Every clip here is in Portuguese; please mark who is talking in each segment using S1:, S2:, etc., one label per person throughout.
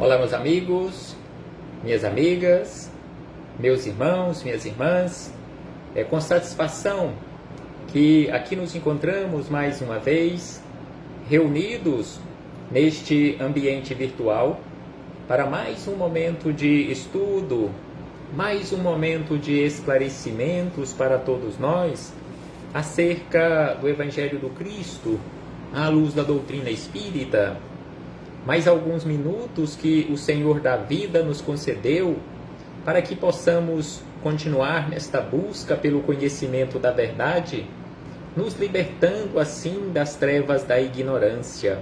S1: Olá, meus amigos, minhas amigas, meus irmãos, minhas irmãs. É com satisfação que aqui nos encontramos mais uma vez, reunidos neste ambiente virtual, para mais um momento de estudo, mais um momento de esclarecimentos para todos nós acerca do Evangelho do Cristo, à luz da doutrina espírita. Mais alguns minutos que o Senhor da vida nos concedeu para que possamos continuar nesta busca pelo conhecimento da verdade, nos libertando assim das trevas da ignorância.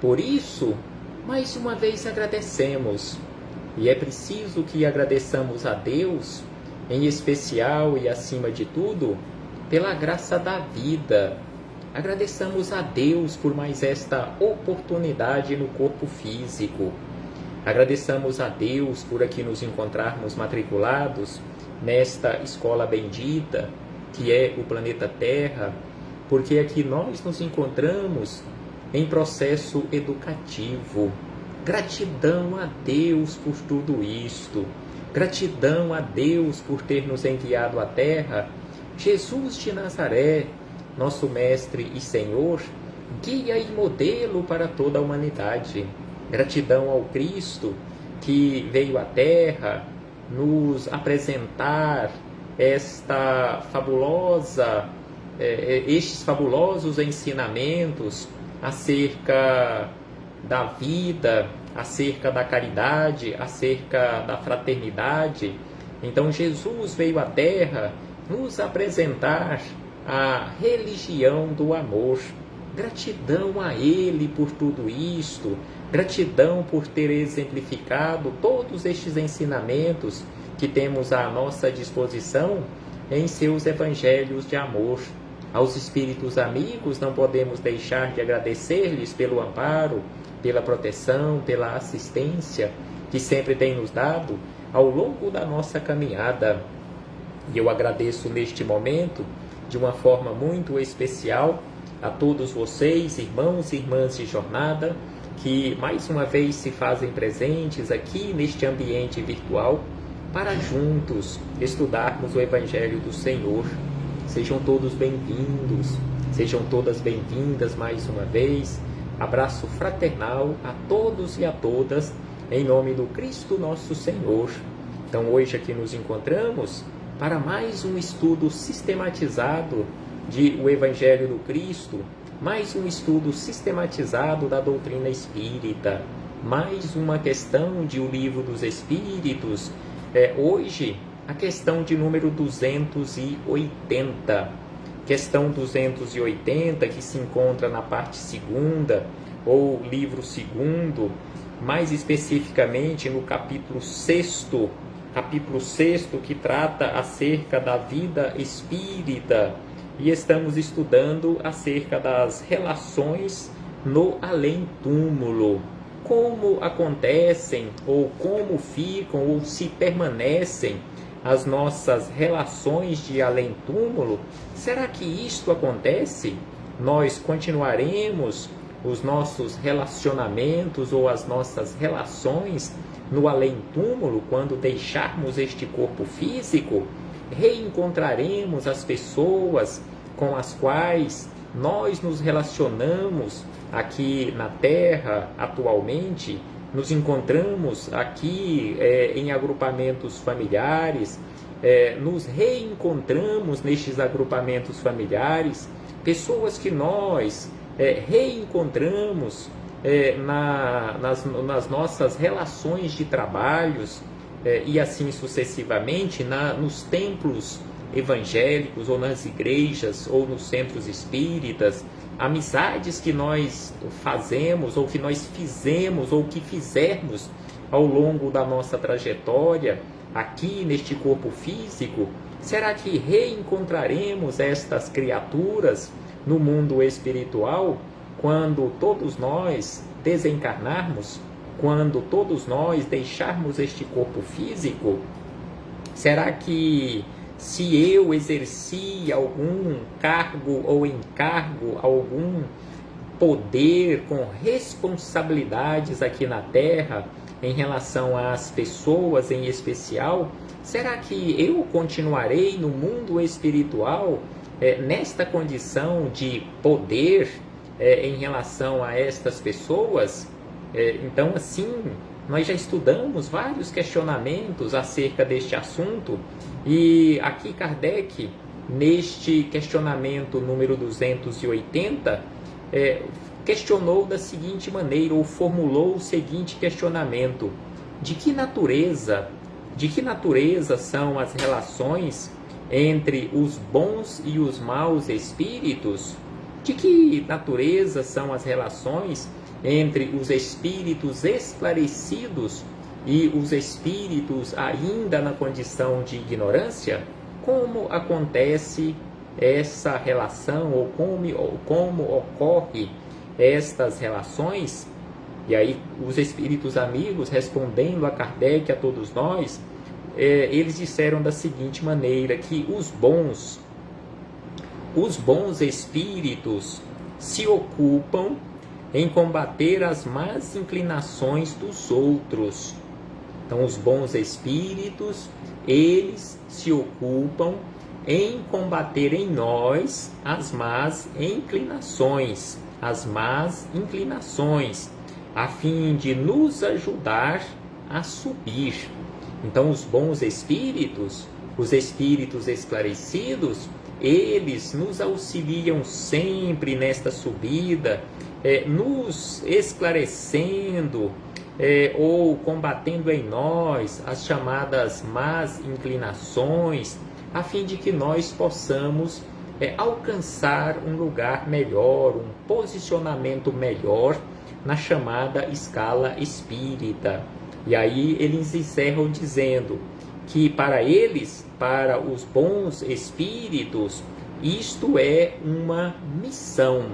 S1: Por isso, mais uma vez agradecemos, e é preciso que agradeçamos a Deus, em especial e acima de tudo, pela graça da vida. Agradeçamos a Deus por mais esta oportunidade no corpo físico. Agradeçamos a Deus por aqui nos encontrarmos matriculados nesta escola bendita, que é o planeta Terra, porque aqui nós nos encontramos em processo educativo. Gratidão a Deus por tudo isto. Gratidão a Deus por ter nos enviado à Terra Jesus de Nazaré, nosso Mestre e Senhor, guia e modelo para toda a humanidade. Gratidão ao Cristo que veio à Terra nos apresentar estes fabulosos ensinamentos acerca da vida, acerca da caridade, acerca da fraternidade. Então Jesus veio à Terra nos apresentar a religião do amor. Gratidão a Ele por tudo isto, gratidão por ter exemplificado todos estes ensinamentos que temos à nossa disposição em seus evangelhos de amor. Aos espíritos amigos não podemos deixar de agradecer-lhes pelo amparo, pela proteção, pela assistência que sempre têm nos dado ao longo da nossa caminhada. E eu agradeço neste momento de uma forma muito especial a todos vocês, irmãos e irmãs de jornada, que mais uma vez se fazem presentes aqui neste ambiente virtual para juntos estudarmos o Evangelho do Senhor. Sejam todos bem-vindos, sejam todas bem-vindas mais uma vez. Abraço fraternal a todos e a todas, em nome do Cristo nosso Senhor. Então hoje aqui nos encontramos para mais um estudo sistematizado do Evangelho do Cristo, mais um estudo sistematizado da doutrina espírita, mais uma questão de O Livro dos Espíritos. Hoje, a questão de número 280. Questão 280, que se encontra na parte segunda, ou livro segundo, mais especificamente no capítulo 6º, que trata acerca da vida espírita, e estamos estudando acerca das relações no além-túmulo. Como acontecem, ou como ficam, ou se permanecem as nossas relações de além-túmulo? Será que isto acontece? Nós continuaremos os nossos relacionamentos ou as nossas relações no além-túmulo quando deixarmos este corpo físico? Reencontraremos as pessoas com as quais nós nos relacionamos aqui na Terra atualmente? Nos encontramos aqui em agrupamentos familiares, nos reencontramos nestes agrupamentos familiares, pessoas que nós reencontramos nas nossas relações de trabalhos, e assim sucessivamente nos templos evangélicos, ou nas igrejas, ou nos centros espíritas, amizades que nós fazemos, ou que nós fizemos, ou que fizermos ao longo da nossa trajetória aqui neste corpo físico. Será que reencontraremos estas criaturas no mundo espiritual quando todos nós desencarnarmos? Quando todos nós deixarmos este corpo físico? Será que, se eu exerci algum cargo ou encargo, algum poder, com responsabilidades aqui na Terra, em relação às pessoas em especial, será que eu continuarei no mundo espiritual nesta condição de poder em relação a estas pessoas? Então, assim, nós já estudamos vários questionamentos acerca deste assunto, e aqui Kardec, neste questionamento número 280, questionou da seguinte maneira, ou formulou o seguinte questionamento: de que natureza são as relações entre os bons e os maus espíritos? De que natureza são as relações entre os espíritos esclarecidos e os espíritos ainda na condição de ignorância? Como acontece essa relação, ou como ocorre estas relações? E aí os espíritos amigos, respondendo a Kardec, a todos nós, eles disseram da seguinte maneira, que os bons espíritos se ocupam em combater as más inclinações dos outros. Então, os bons espíritos, eles se ocupam em combater em nós as más inclinações, a fim de nos ajudar a subir. Então, os bons espíritos, os espíritos esclarecidos, eles nos auxiliam sempre nesta subida, nos esclarecendo, ou combatendo em nós as chamadas más inclinações, a fim de que nós possamos alcançar um lugar melhor, um posicionamento melhor na chamada escala espírita. E aí eles encerram dizendo que para eles, para os bons espíritos, isto é uma missão.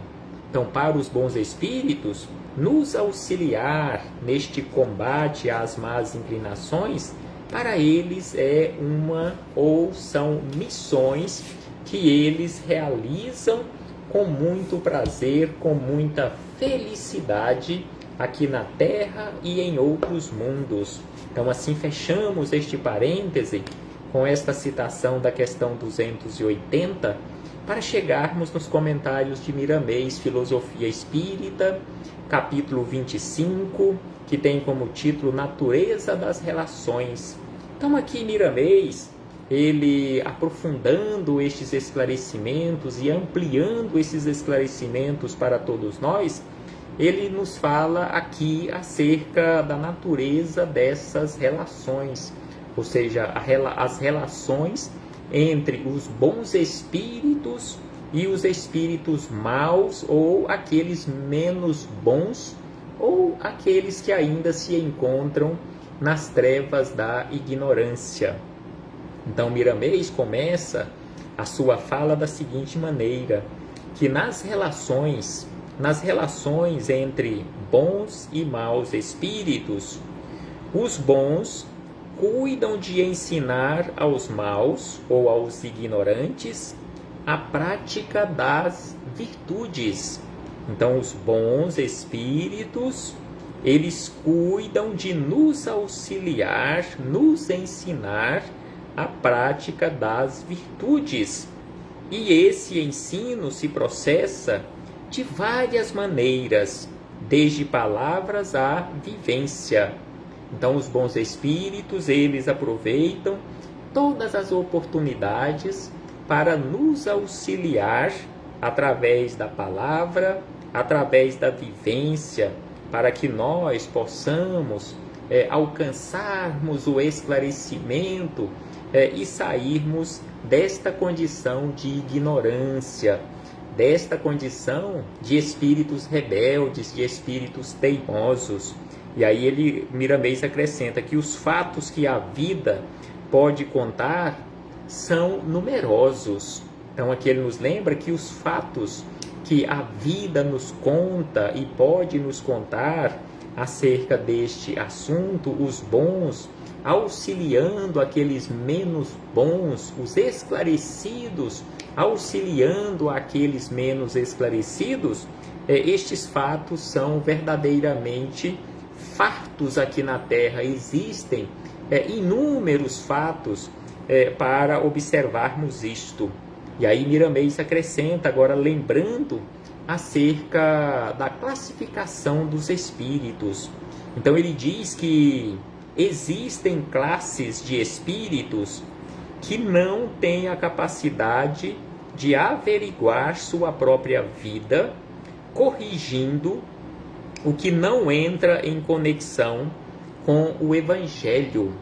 S1: Então, para os bons espíritos, nos auxiliar neste combate às más inclinações, para eles são missões que eles realizam com muito prazer, com muita felicidade aqui na Terra e em outros mundos. Então, assim, fechamos este parêntese com esta citação da questão 280, para chegarmos nos comentários de Miramês, Filosofia Espírita, capítulo 25, que tem como título Natureza das Relações. Então, aqui Miramês, ele aprofundando estes esclarecimentos e ampliando esses esclarecimentos para todos nós, ele nos fala aqui acerca da natureza dessas relações, ou seja, as relações entre os bons espíritos e os espíritos maus, ou aqueles menos bons, ou aqueles que ainda se encontram nas trevas da ignorância. Então, Miramês começa a sua fala da seguinte maneira, que nas relações entre bons e maus espíritos, os bons cuidam de ensinar aos maus ou aos ignorantes a prática das virtudes. Então, os bons espíritos, eles cuidam de nos auxiliar, nos ensinar a prática das virtudes. E esse ensino se processa de várias maneiras, desde palavras à vivência. Então, os bons espíritos, eles aproveitam todas as oportunidades para nos auxiliar através da palavra, através da vivência, para que nós possamos alcançarmos o esclarecimento e sairmos desta condição de ignorância, desta condição de espíritos rebeldes, de espíritos teimosos. E aí Miramês acrescenta que os fatos que a vida pode contar são numerosos. Então aqui ele nos lembra que os fatos que a vida nos conta e pode nos contar acerca deste assunto, os bons auxiliando aqueles menos bons, os esclarecidos, auxiliando aqueles menos esclarecidos, estes fatos são verdadeiramente fartos aqui na Terra. Existem inúmeros fatos para observarmos isto. E aí Miramês acrescenta, agora lembrando acerca da classificação dos espíritos. Então ele diz que existem classes de espíritos que não têm a capacidade de averiguar sua própria vida, corrigindo o que não entra em conexão com o Evangelho.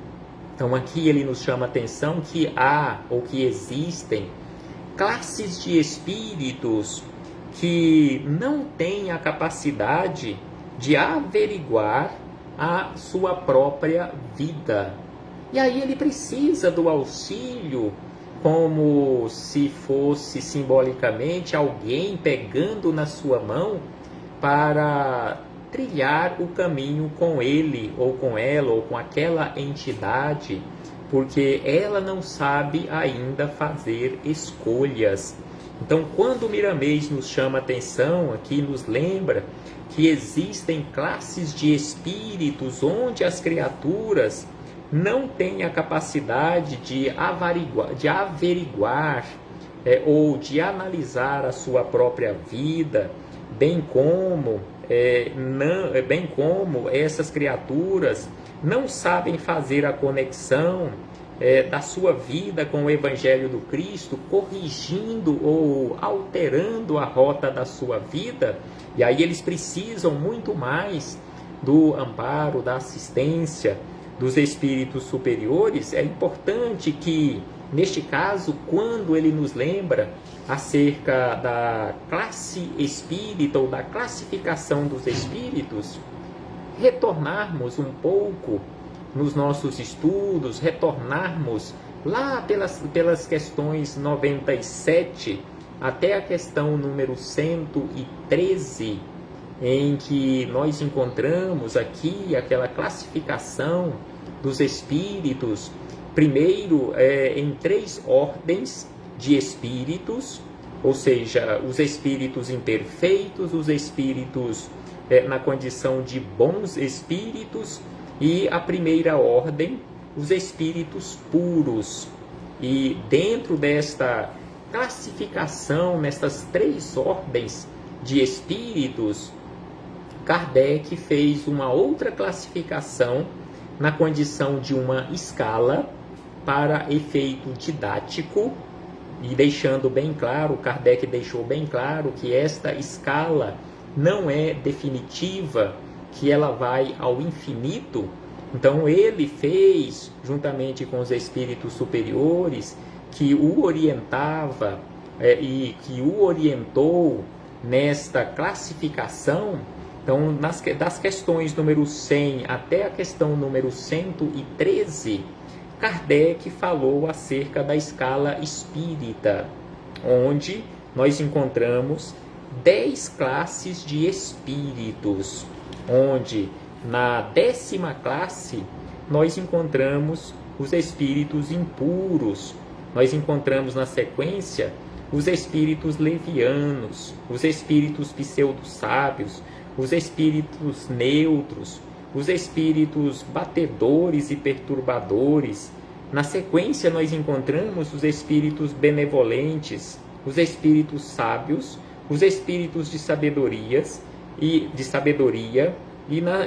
S1: Então aqui ele nos chama a atenção que há ou que existem classes de espíritos que não têm a capacidade de averiguar a sua própria vida. E aí ele precisa do auxílio, como se fosse simbolicamente alguém pegando na sua mão para trilhar o caminho com ele, ou com ela, ou com aquela entidade, porque ela não sabe ainda fazer escolhas. Então, quando Miramês nos chama a atenção aqui, nos lembra que existem classes de espíritos onde as criaturas não têm a capacidade de averiguar ou de analisar a sua própria vida, bem como essas criaturas não sabem fazer a conexão da sua vida com o Evangelho do Cristo, corrigindo ou alterando a rota da sua vida. E aí eles precisam muito mais do amparo, da assistência dos espíritos superiores. É importante que, neste caso, quando ele nos lembra acerca da classe espírita ou da classificação dos espíritos, retornarmos um pouco nos nossos estudos, retornarmos lá pelas questões 97 até a questão número 113, em que nós encontramos aqui aquela classificação dos espíritos, primeiro em 3 ordens de espíritos, ou seja, os espíritos imperfeitos, os espíritos na condição de bons espíritos, e a primeira ordem, os espíritos puros. E dentro desta classificação, nestas 3 ordens de espíritos, Kardec fez uma outra classificação na condição de uma escala para efeito didático, e deixando bem claro, Kardec deixou bem claro que esta escala não é definitiva, que ela vai ao infinito. Então ele fez, juntamente com os espíritos superiores, que o orientava e que o orientou nesta classificação. Então, das questões número 100 até a questão número 113, Kardec falou acerca da escala espírita, onde nós encontramos 10 classes de espíritos, onde na 10ª classe nós encontramos os espíritos impuros, nós encontramos na sequência os espíritos levianos, os espíritos pseudo-sábios, os espíritos neutros, os espíritos batedores e perturbadores. Na sequência nós encontramos os espíritos benevolentes, os espíritos sábios, os espíritos de sabedoria,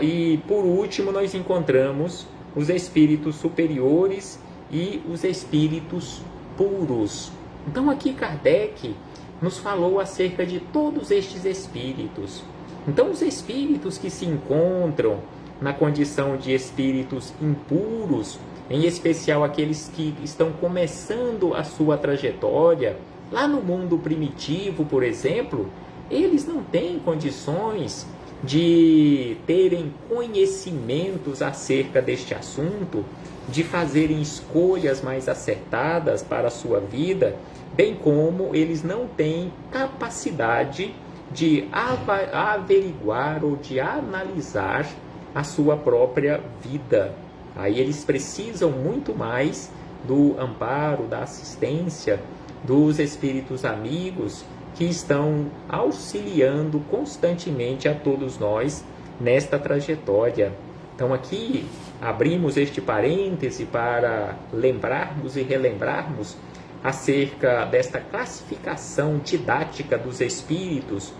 S1: e por último nós encontramos os espíritos superiores e os espíritos puros. Então aqui Kardec nos falou acerca de todos estes espíritos. Então os espíritos que se encontram na condição de espíritos impuros, em especial aqueles que estão começando a sua trajetória, lá no mundo primitivo, por exemplo, eles não têm condições de terem conhecimentos acerca deste assunto, de fazerem escolhas mais acertadas para a sua vida, bem como eles não têm capacidade de averiguar ou de analisar a sua própria vida. Aí eles precisam muito mais do amparo, da assistência dos espíritos amigos que estão auxiliando constantemente a todos nós nesta trajetória. Então aqui abrimos este parêntese para lembrarmos e relembrarmos acerca desta classificação didática dos espíritos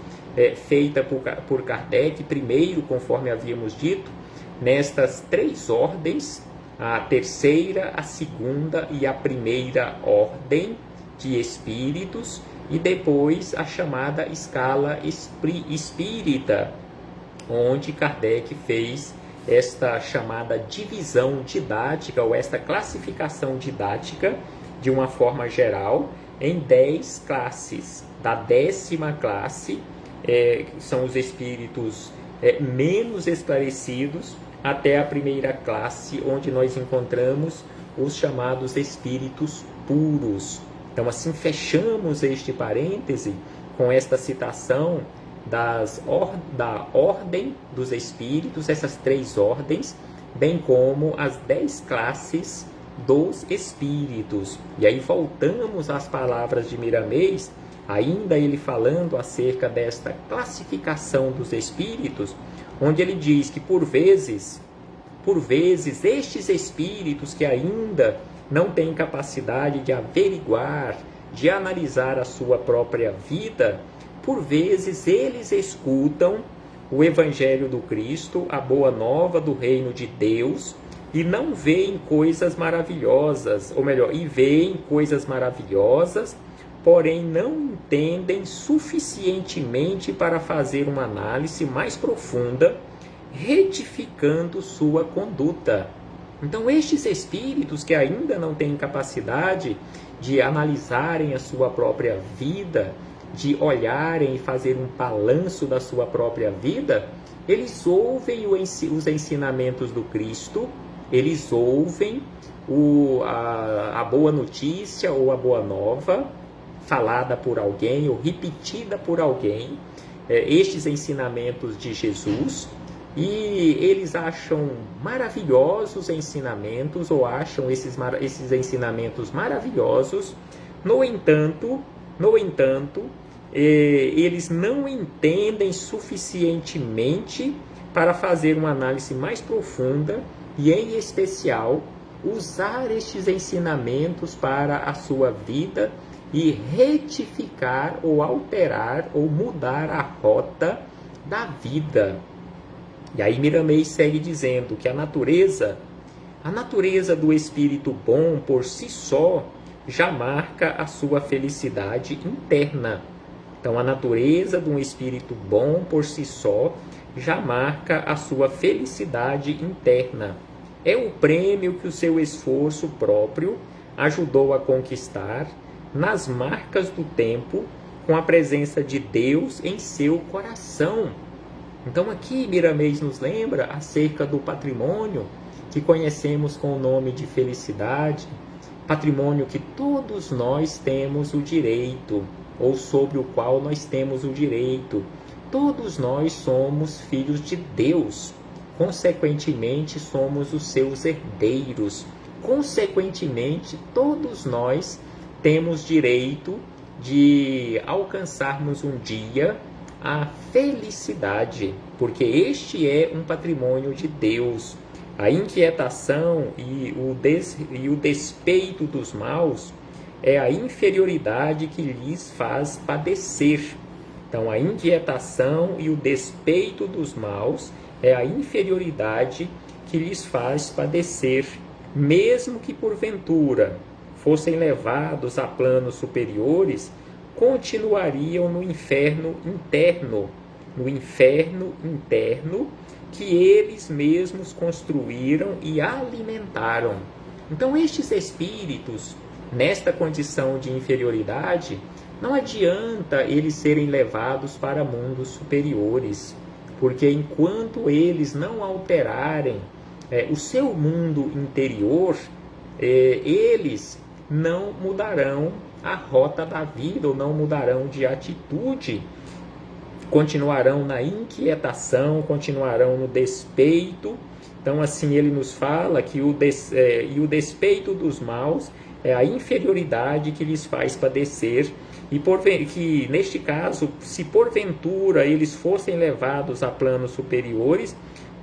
S1: feita por Kardec, primeiro, conforme havíamos dito, nestas 3 ordens, a terceira, a segunda e a primeira ordem de espíritos, e depois a chamada escala espírita, onde Kardec fez esta chamada divisão didática, ou esta classificação didática, de uma forma geral, em 10 classes. Da 10ª classe, são os espíritos menos esclarecidos, até a primeira classe, onde nós encontramos os chamados espíritos puros. Então, assim, fechamos este parêntese com esta citação da ordem dos espíritos, essas 3 ordens, bem como as 10 classes dos espíritos. E aí voltamos às palavras de Miramês, ainda ele falando acerca desta classificação dos espíritos, onde ele diz que por vezes estes espíritos que ainda não têm capacidade de averiguar, de analisar a sua própria vida, por vezes eles escutam o Evangelho do Cristo, a boa nova do reino de Deus, e não veem coisas maravilhosas, ou melhor, e veem coisas maravilhosas, porém não entendem suficientemente para fazer uma análise mais profunda, retificando sua conduta. Então, estes espíritos que ainda não têm capacidade de analisarem a sua própria vida, de olharem e fazer um balanço da sua própria vida, eles ouvem os ensinamentos do Cristo, eles ouvem a boa notícia ou a boa nova, falada por alguém ou repetida por alguém, estes ensinamentos de Jesus, e eles acham maravilhosos ensinamentos, ou acham esses ensinamentos maravilhosos. No entanto, eles não entendem suficientemente para fazer uma análise mais profunda e, em especial, usar estes ensinamentos para a sua vida e retificar ou alterar ou mudar a rota da vida. E aí Miramês segue dizendo que a natureza do espírito bom por si só já marca a sua felicidade interna. Então, a natureza de um espírito bom por si só já marca a sua felicidade interna. É o prêmio que o seu esforço próprio ajudou a conquistar nas marcas do tempo, com a presença de Deus em seu coração. Então aqui Miramês nos lembra acerca do patrimônio que conhecemos com o nome de felicidade, patrimônio que todos nós temos o direito, ou sobre o qual nós temos o direito. Todos nós somos filhos de Deus, consequentemente somos os seus herdeiros, consequentemente todos nós temos direito de alcançarmos um dia a felicidade, porque este é um patrimônio de Deus. A inquietação e o despeito dos maus é a inferioridade que lhes faz padecer. Então, a inquietação e o despeito dos maus é a inferioridade que lhes faz padecer, mesmo que porventura fossem levados a planos superiores, continuariam no inferno interno que eles mesmos construíram e alimentaram. Então, estes espíritos, nesta condição de inferioridade, não adianta eles serem levados para mundos superiores, porque enquanto eles não alterarem o seu mundo interior, eles não mudarão a rota da vida, ou não mudarão de atitude continuarão na inquietação, continuarão no despeito. Então, assim, ele nos fala que o despeito dos maus é a inferioridade que lhes faz padecer, e que, neste caso, se porventura eles fossem levados a planos superiores,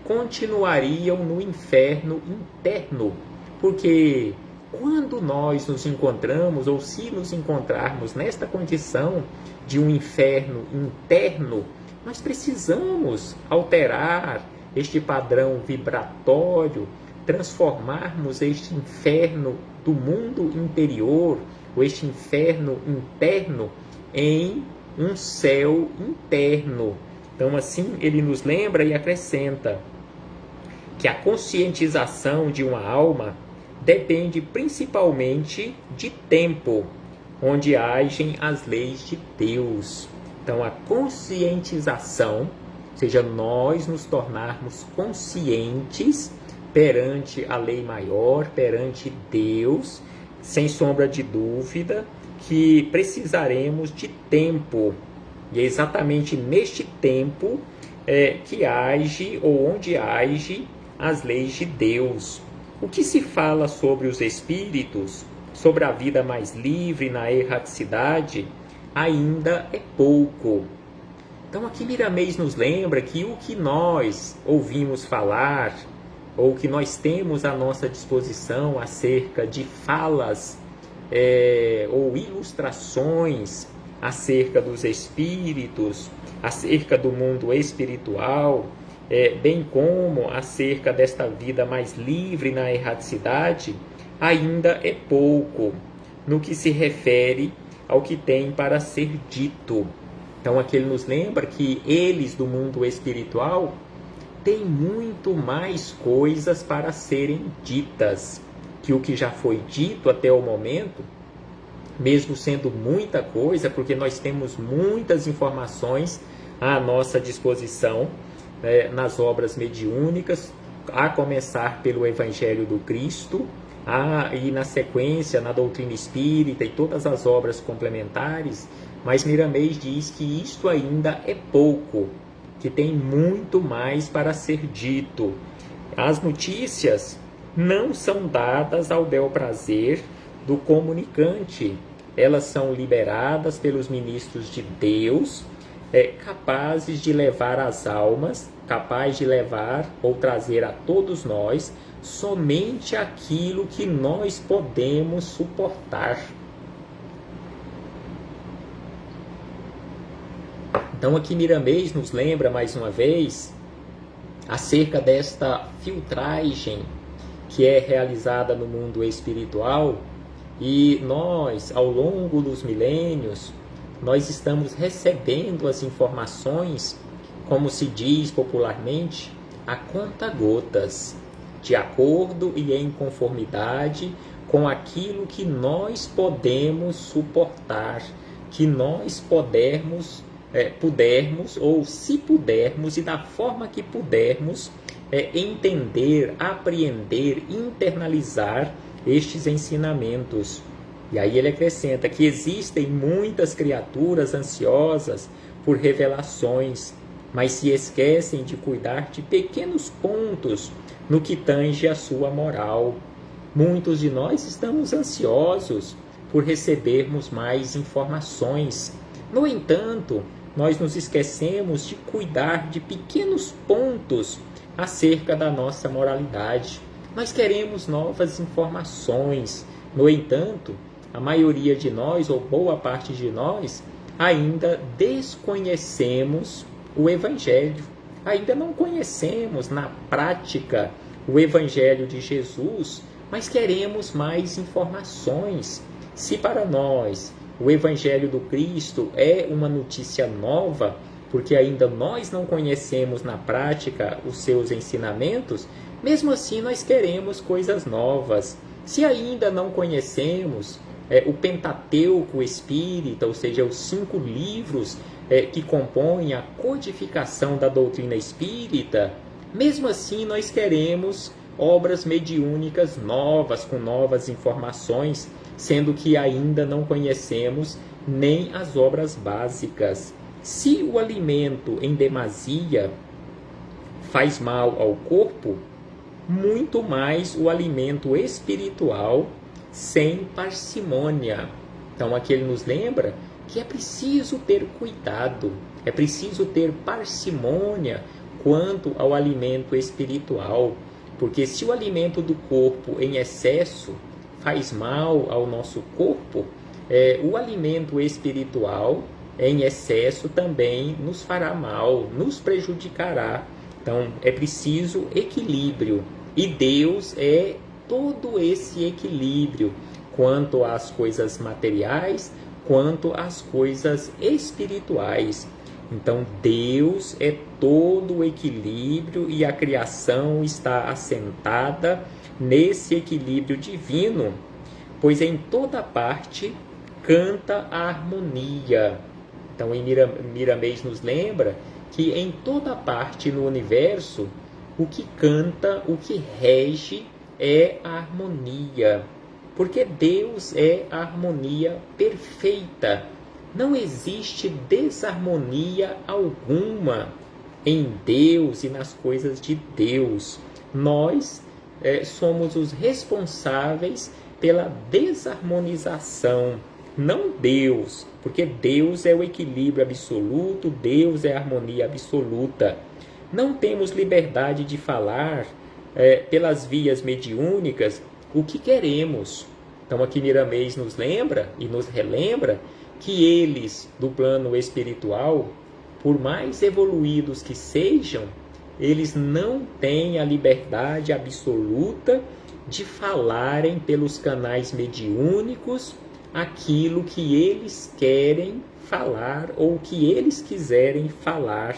S1: continuariam no inferno interno, porque quando nós nos encontramos, ou se nos encontrarmos nesta condição de um inferno interno, nós precisamos alterar este padrão vibratório, transformarmos este inferno do mundo interior, ou este inferno interno, em um céu interno. Então, assim, ele nos lembra e acrescenta que a conscientização de uma alma depende principalmente de tempo, onde agem as leis de Deus. Então, a conscientização, ou seja, nós nos tornarmos conscientes perante a lei maior, perante Deus, sem sombra de dúvida, que precisaremos de tempo. E é exatamente neste tempo que age, ou onde age, as leis de Deus. O que se fala sobre os espíritos, sobre a vida mais livre na erraticidade, ainda é pouco. Então aqui Miramês nos lembra que o que nós ouvimos falar, ou que nós temos à nossa disposição acerca de falas ou ilustrações acerca dos espíritos, acerca do mundo espiritual, bem como acerca desta vida mais livre na erraticidade, ainda é pouco no que se refere ao que tem para ser dito. Então aqui ele nos lembra que eles do mundo espiritual têm muito mais coisas para serem ditas que o que já foi dito até o momento, mesmo sendo muita coisa, porque nós temos muitas informações à nossa disposição nas obras mediúnicas, a começar pelo Evangelho do Cristo, e na sequência na doutrina espírita e todas as obras complementares, mas Miramês diz que isto ainda é pouco, que tem muito mais para ser dito. As notícias não são dadas ao bel prazer do comunicante, elas são liberadas pelos ministros de Deus, capazes de levar as almas, capaz de levar ou trazer a todos nós somente aquilo que nós podemos suportar. Então aqui Miramês nos lembra mais uma vez acerca desta filtragem que é realizada no mundo espiritual, e nós, ao longo dos milênios, nós estamos recebendo as informações, como se diz popularmente, a conta-gotas, de acordo e em conformidade com aquilo que nós podemos suportar, que nós pudermos, ou se pudermos e da forma que pudermos, entender, apreender, internalizar estes ensinamentos. E aí ele acrescenta que existem muitas criaturas ansiosas por revelações, mas se esquecem de cuidar de pequenos pontos no que tange a sua moral. Muitos de nós estamos ansiosos por recebermos mais informações. No entanto, nós nos esquecemos de cuidar de pequenos pontos acerca da nossa moralidade. Nós queremos novas informações. No entanto, a maioria de nós, ou boa parte de nós, ainda desconhecemos o Evangelho. Ainda não conhecemos na prática o Evangelho de Jesus, mas queremos mais informações. Se para nós o Evangelho do Cristo é uma notícia nova, porque ainda nós não conhecemos na prática os seus ensinamentos, mesmo assim nós queremos coisas novas. Se ainda não conhecemos o Pentateuco espírita, ou seja, os 5 livros que compõem a codificação da doutrina espírita, mesmo assim nós queremos obras mediúnicas novas, com novas informações, sendo que ainda não conhecemos nem as obras básicas. Se o alimento em demasia faz mal ao corpo, muito mais o alimento espiritual sem parcimônia. Então aqui ele nos lembra que é preciso ter cuidado, é preciso ter parcimônia quanto ao alimento espiritual, porque se o alimento do corpo em excesso faz mal ao nosso corpo, o alimento espiritual em excesso também nos fará mal, nos prejudicará. Então é preciso equilíbrio, e Deus é todo esse equilíbrio quanto às coisas materiais, quanto às coisas espirituais. Então Deus é todo o equilíbrio e a criação está assentada nesse equilíbrio divino, pois em toda parte canta a harmonia. Então em Miramês nos lembra que em toda parte no universo o que canta, o que rege é a harmonia, porque Deus é a harmonia perfeita. Não existe desarmonia alguma em Deus e nas coisas de Deus. Nós somos os responsáveis pela desarmonização, não Deus, porque Deus é o equilíbrio absoluto, Deus é a harmonia absoluta. Não temos liberdade de falar pelas vias mediúnicas o que queremos. Então aqui Miramês nos lembra e nos relembra que eles, do plano espiritual, por mais evoluídos que sejam, eles não têm a liberdade absoluta de falarem pelos canais mediúnicos aquilo que eles querem falar ou que eles quiserem falar.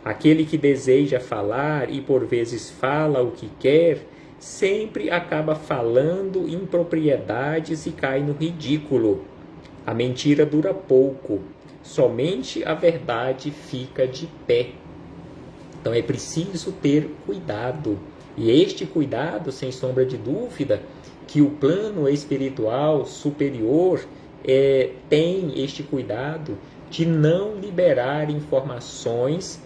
S1: Aquele que deseja falar e por vezes fala o que quer, sempre acaba falando impropriedades e cai no ridículo. A mentira dura pouco, somente a verdade fica de pé. Então é preciso ter cuidado. E este cuidado, sem sombra de dúvida, que o plano espiritual superior tem este cuidado de não liberar informações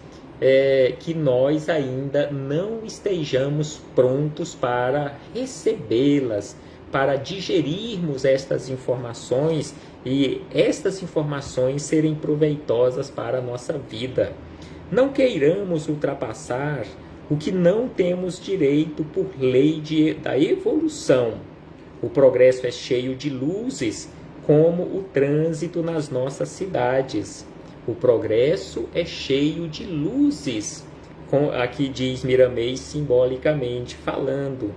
S1: que nós ainda não estejamos prontos para recebê-las, para digerirmos estas informações e estas informações serem proveitosas para a nossa vida. Não queiramos ultrapassar o que não temos direito por lei da evolução. O progresso é cheio de luzes, como o trânsito nas nossas cidades. O progresso é cheio de luzes, aqui diz Miramês simbolicamente falando,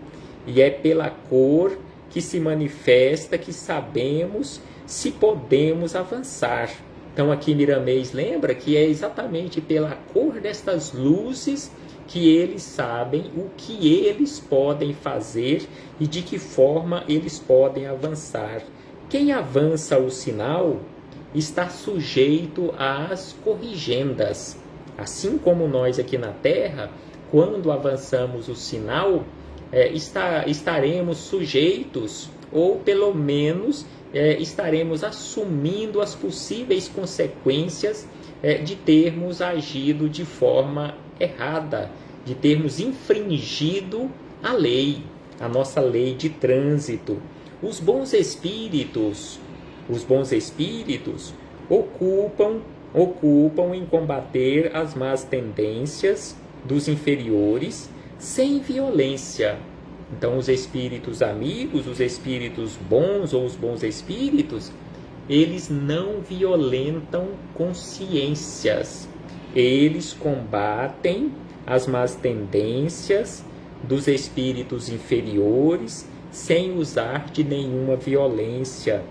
S1: e é pela cor que se manifesta que sabemos se podemos avançar. Então aqui Miramês lembra que é exatamente pela cor destas luzes que eles sabem o que eles podem fazer e de que forma eles podem avançar. Quem avança o sinal está sujeito às corrigendas. Assim como nós aqui na Terra, quando avançamos o sinal, estaremos sujeitos, ou pelo menos estaremos assumindo as possíveis consequências de termos agido de forma errada, de termos infringido a lei, a nossa lei de trânsito. Os bons espíritos ocupam em combater as más tendências dos inferiores sem violência. Então os espíritos amigos, os espíritos bons ou os bons espíritos, eles não violentam consciências. Eles combatem as más tendências dos espíritos inferiores sem usar de nenhuma violência.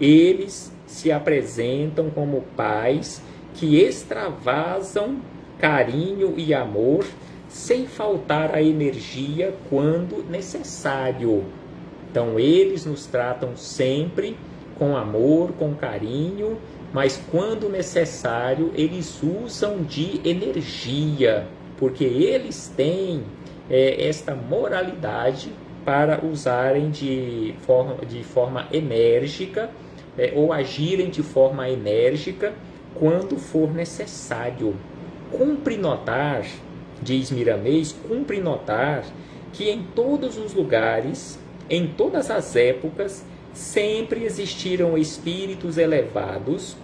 S1: Eles se apresentam como pais que extravasam carinho e amor sem faltar a energia quando necessário. Então eles nos tratam sempre com amor, com carinho, mas quando necessário eles usam de energia, porque eles têm esta moralidade para usarem de forma enérgica ou agirem de forma enérgica quando for necessário. Cumpre notar, diz Miramês, cumpre notar que em todos os lugares, em todas as épocas, sempre existiram espíritos elevados,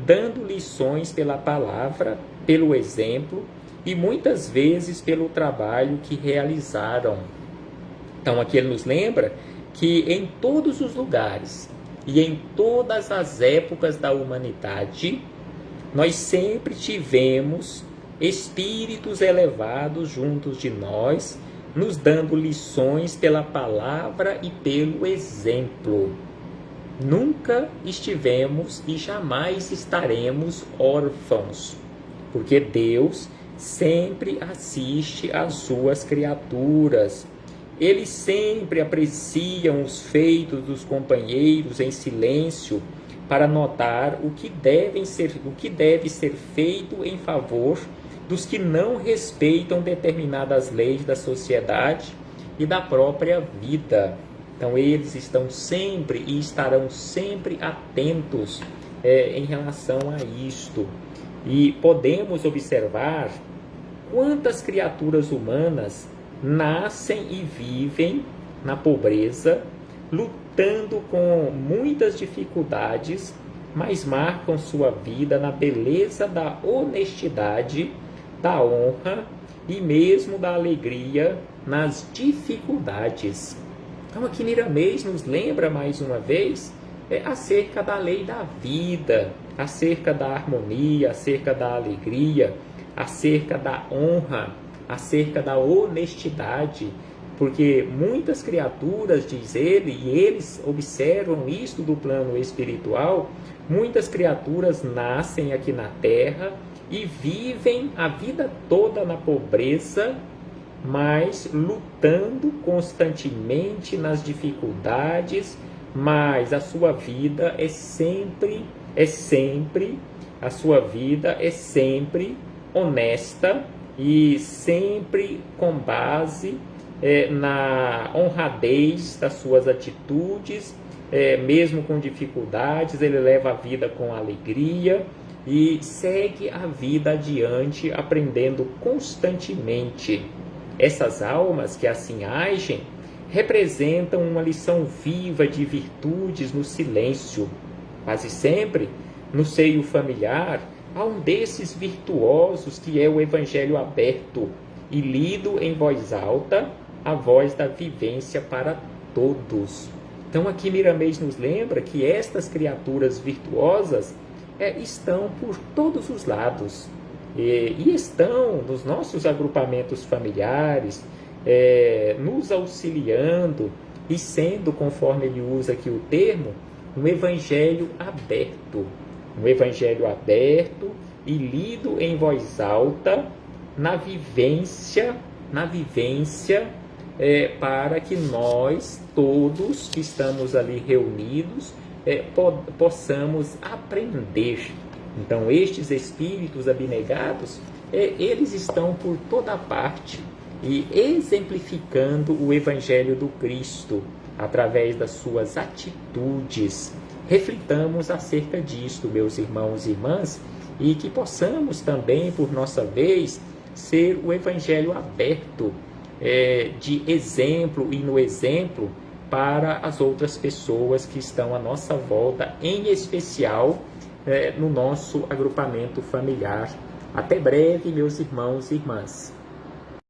S1: dando lições pela palavra, pelo exemplo e muitas vezes pelo trabalho que realizaram. Então aqui ele nos lembra que em todos os lugares e em todas as épocas da humanidade, nós sempre tivemos espíritos elevados juntos de nós, nos dando lições pela palavra e pelo exemplo. Nunca estivemos e jamais estaremos órfãos, porque Deus sempre assiste às suas criaturas. Ele sempre aprecia os feitos dos companheiros em silêncio para notar o que deve ser feito em favor dos que não respeitam determinadas leis da sociedade e da própria vida. Então eles estão sempre e estarão sempre atentos em relação a isto. E podemos observar quantas criaturas humanas nascem e vivem na pobreza, lutando com muitas dificuldades, mas marcam sua vida na beleza da honestidade, da honra e mesmo da alegria nas dificuldades. Então aqui Miramês nos lembra mais uma vez acerca da lei da vida, acerca da harmonia, acerca da alegria, acerca da honra, acerca da honestidade, porque muitas criaturas, diz ele, e eles observam isto do plano espiritual, muitas criaturas nascem aqui na Terra e vivem a vida toda na pobreza, mas lutando constantemente nas dificuldades, mas a sua vida é sempre honesta e sempre com base na honradez das suas atitudes, mesmo com dificuldades, ele leva a vida com alegria e segue a vida adiante, aprendendo constantemente. Essas almas que assim agem representam uma lição viva de virtudes no silêncio. Quase sempre, no seio familiar, há um desses virtuosos que é o Evangelho aberto e lido em voz alta, a voz da vivência para todos. Então aqui Miramês nos lembra que estas criaturas virtuosas estão por todos os lados e estão nos nossos agrupamentos familiares, nos auxiliando e sendo, conforme ele usa aqui o termo, um evangelho aberto e lido em voz alta na vivência para que nós todos que estamos ali reunidos possamos aprender. Então estes espíritos abnegados eles estão por toda parte e exemplificando o Evangelho do Cristo através das suas atitudes. Reflitamos acerca disto, meus irmãos e irmãs, e que possamos também, por nossa vez, ser o Evangelho aberto, de exemplo e no exemplo para as outras pessoas que estão à nossa volta, em especial no nosso agrupamento familiar. Até breve, meus irmãos e irmãs.